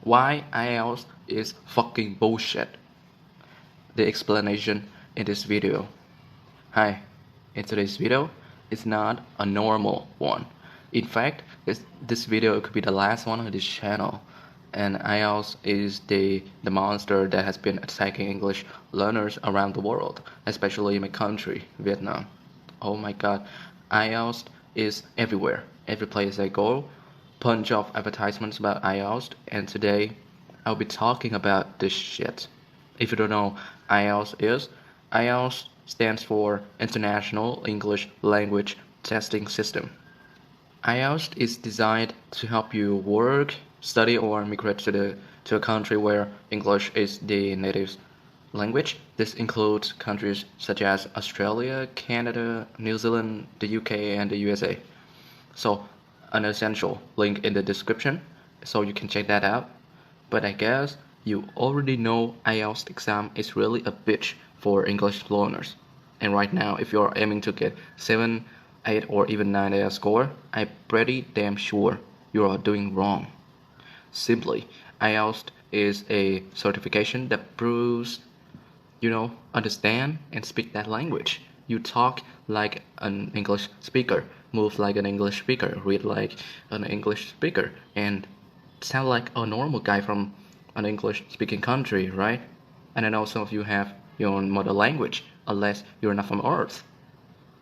Why IELTS is fucking bullshit. The explanation in this video. Hi, in today's video, it's not a normal one. In fact, this video could be the last one on this channel. And IELTS is the monster that has been attacking English learners around the world, especially in my country, Vietnam. Oh my god, IELTS is everywhere. Every place I go, bunch of advertisements about IELTS, and today I'll be talking about this shit. If you don't know, IELTS stands for International English Language Testing System. IELTS is designed to help you work, study, or migrate to a country where English is the native language. This includes countries such as Australia, Canada, New Zealand, the UK, and the USA. So, an essential link in the description, so you can check that out. But I guess you already know IELTS exam is really a bitch for English learners. And right now, if you're aiming to get 7, 8, or even 9 IELTS score, I'm pretty damn sure you are doing wrong. Simply, IELTS is a certification that proves understand and speak that language. You talk like an English speaker, move like an English speaker, read like an English speaker, and sound like a normal guy from an English speaking country, right? And I know some of you have your own mother language, unless you're not from Earth.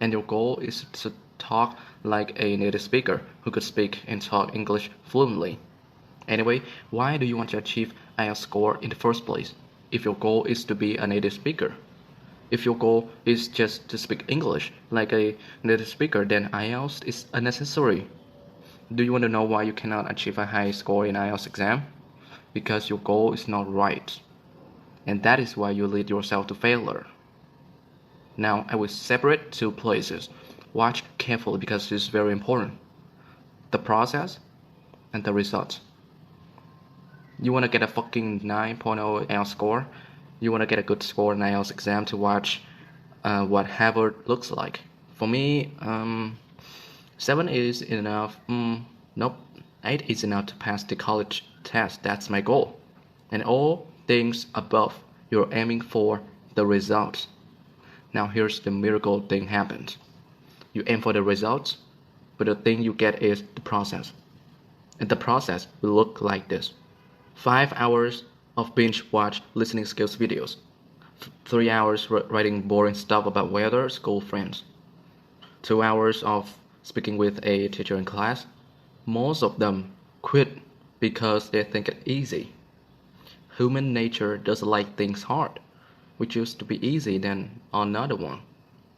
And your goal is to talk like a native speaker who could speak and talk English fluently. Anyway, why do you want to achieve IELTS score in the first place? If your goal is to be a native speaker. If your goal is just to speak English like a native speaker, then IELTS is unnecessary. Do you want to know why you cannot achieve a high score in IELTS exam? Because your goal is not right. And that is why you lead yourself to failure. Now, I will separate two places. Watch carefully because this is very important. The process and the results. You want to get a fucking 9.0 IELTS score? You want to get a good score in IELTS exam to watch what Harvard looks like. For me, 7 is enough. Nope, 8 is enough to pass the college test. That's my goal. And all things above, you're aiming for the results. Now here's the miracle thing happens. You aim for the results, but the thing you get is the process. And the process will look like this. 5 hours of binge watch listening skills videos. 3 hours writing boring stuff about weather, school friends. 2 hours of speaking with a teacher in class. Most of them quit because they think it easy. Human nature doesn't like things hard. We choose to be easy than another one.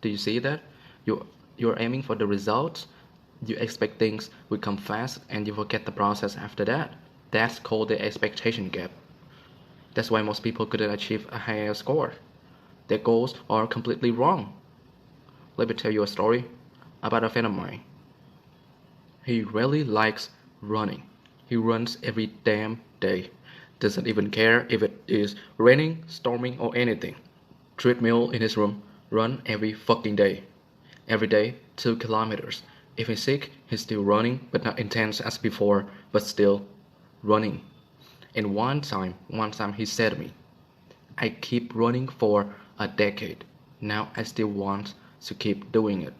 Do you see that? You're aiming for the results. You expect things will come fast and you forget the process after that. That's called the expectation gap. That's why most people couldn't achieve a higher score. Their goals are completely wrong. Let me tell you a story about a friend of mine. He really likes running. He runs every damn day. Doesn't even care if it is raining, storming, or anything. Treadmill in his room, run every fucking day. Every day, 2 kilometers. If he's sick, he's still running, but not intense as before, but still running. And one time he said to me, I keep running for a decade. Now I still want to keep doing it.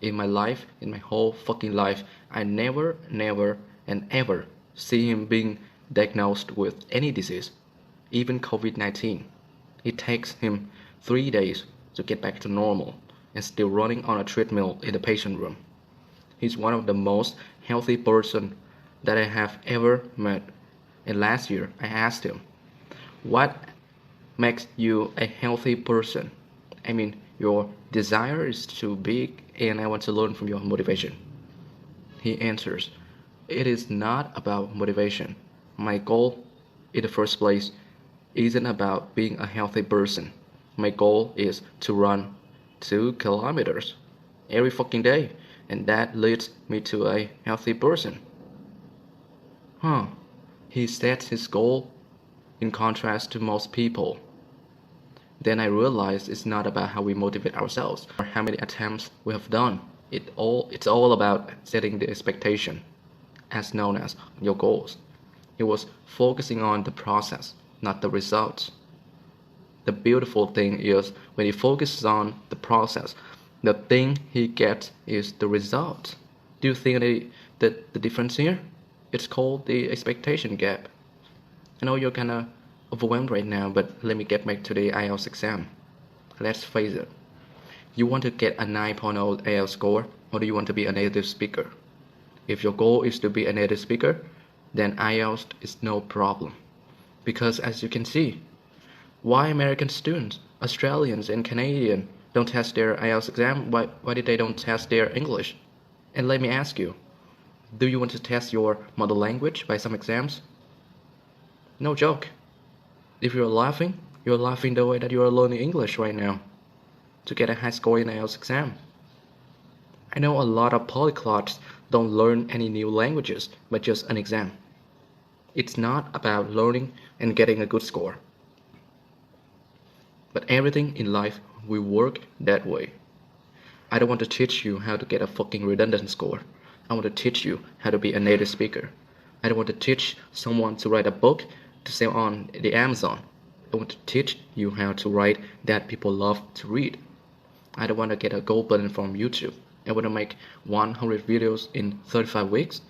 In my life, in my whole fucking life, I never, and ever see him being diagnosed with any disease, even COVID-19. It takes him 3 days to get back to normal and still running on a treadmill in the patient room. He's one of the most healthy person that I have ever met. And last year I asked him, what makes you a healthy person? I mean, your desire is too big and I want to learn from your motivation. He answers, it is not about motivation. My goal in the first place isn't about being a healthy person. My goal is to run 2 kilometers every fucking day, and that leads me to a healthy person. He sets his goal in contrast to most people. Then I realized it's not about how we motivate ourselves or how many attempts we have done. It's all about setting the expectation, as known as your goals. He was focusing on the process, not the results. The beautiful thing is when he focuses on the process, the thing he gets is the result. Do you think the difference here? It's called the expectation gap. I know you're kinda overwhelmed right now, but let me get back to the IELTS exam. Let's face it. You want to get a 9.0 IELTS score, or do you want to be a native speaker? If your goal is to be a native speaker, then IELTS is no problem. Because as you can see, why American students, Australians and Canadians don't test their IELTS exam? Why did they don't test their English? And let me ask you, do you want to test your mother language by some exams? No joke. If you're laughing the way that you are learning English right now to get a high score in IELTS exam. I know a lot of polyglots don't learn any new languages by just an exam. It's not about learning and getting a good score. But everything in life will work that way. I don't want to teach you how to get a fucking redundant score. I want to teach you how to be a native speaker. I don't want to teach someone to write a book to sell on the Amazon. I want to teach you how to write that people love to read. I don't want to get a gold button from YouTube. I want to make 100 videos in 35 weeks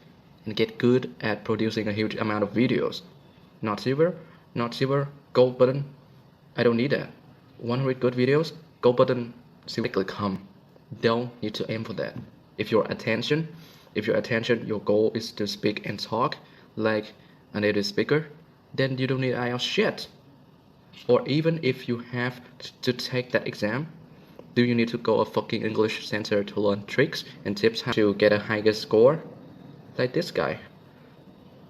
and get good at producing a huge amount of videos. Not silver, gold button. I don't need that. 100 good videos, gold button will come. Don't need to aim for that. If your attention, your goal is to speak and talk like a native speaker, then you don't need IELTS shit. Or even if you have to take that exam, do you need to go a fucking English center to learn tricks and tips how to get a higher score? Like this guy.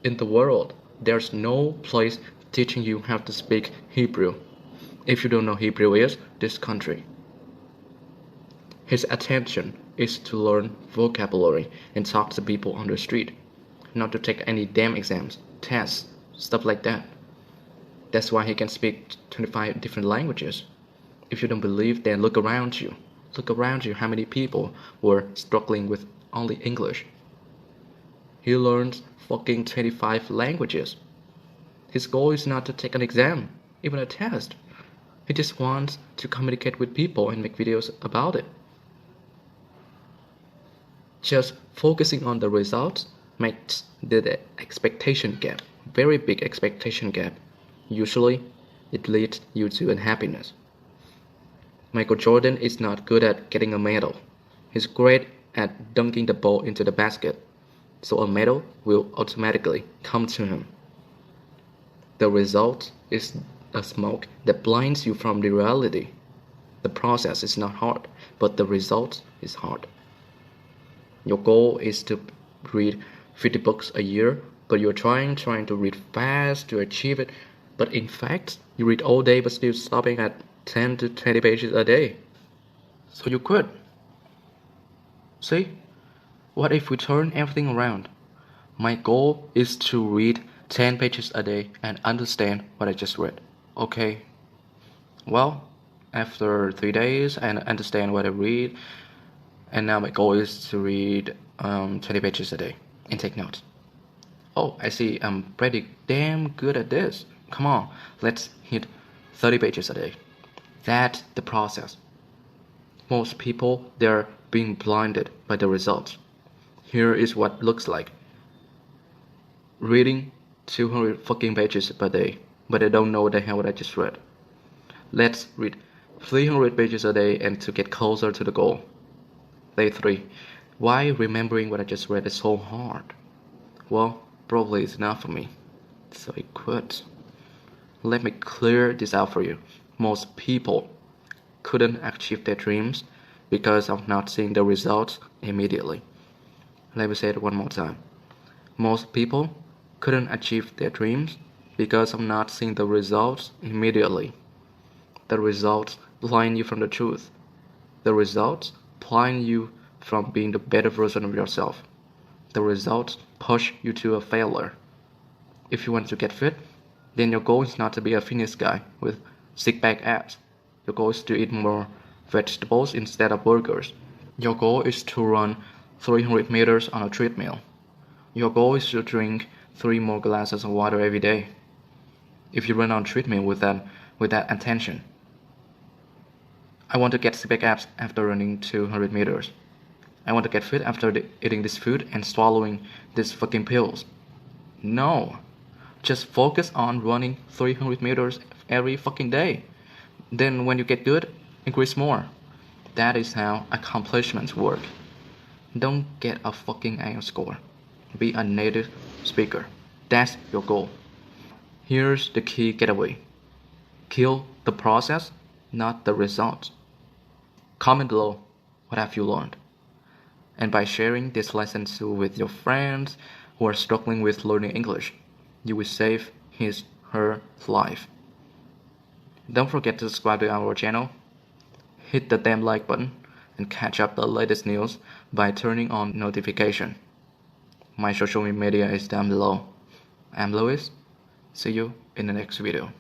In the world, there's no place teaching you how to speak Hebrew. If you don't know Hebrew is, this country. His attention is to learn vocabulary and talk to people on the street, not to take any damn exams, tests, stuff like that. That's why he can speak 25 different languages. If you don't believe, then look around you. Look around you how many people were struggling with only English. He learns fucking 25 languages. His goal is not to take an exam, even a test. He just wants to communicate with people and make videos about it. Just focusing on the results makes the expectation gap, very big expectation gap. Usually, it leads you to unhappiness. Michael Jordan is not good at getting a medal. He's great at dunking the ball into the basket, so a medal will automatically come to him. The result is a smoke that blinds you from the reality. The process is not hard, but the result is hard. Your goal is to read 50 books a year, but you're trying to read fast to achieve it. But in fact, you read all day but still stopping at 10 to 20 pages a day. So you quit. See? What if we turn everything around? My goal is to read 10 pages a day and understand what I just read. Okay. Well, after 3 days I understand what I read, and now my goal is to read 20 pages a day and take notes. Oh, I see I'm pretty damn good at this. Come on, let's hit 30 pages a day. That's the process. Most people, they're being blinded by the results. Here is what it looks like. Reading 200 fucking pages per day, but I don't know what the hell what I just read. Let's read 300 pages a day and to get closer to the goal. Day 3. Why remembering what I just read is so hard? Well, probably it's not for me. So I quit. Let me clear this out for you. Most people couldn't achieve their dreams because of not seeing the results immediately. Let me say it one more time. Most people couldn't achieve their dreams because of not seeing the results immediately. The results blind you from the truth. The results blind you from being the better version of yourself. The results push you to a failure. If you want to get fit, then your goal is not to be a fitness guy with six-pack abs. Your goal is to eat more vegetables instead of burgers. Your goal is to run 300 meters on a treadmill. Your goal is to drink 3 more glasses of water every day. If you run on treadmill with that intention. I want to get six abs after running 200 meters. I want to get fit after eating this food and swallowing these fucking pills. No. Just focus on running 300 meters every fucking day. Then when you get good, increase more. That is how accomplishments work. Don't get a fucking IELTS score. Be a native speaker. That's your goal. Here's the key getaway. Kill the process, not the results. Comment below, what have you learned? And by sharing this lesson with your friends who are struggling with learning English, you will save her life. Don't forget to subscribe to our channel. Hit the damn like button and catch up the latest news by turning on notification. My social media is down below. I'm Louis. See you in the next video.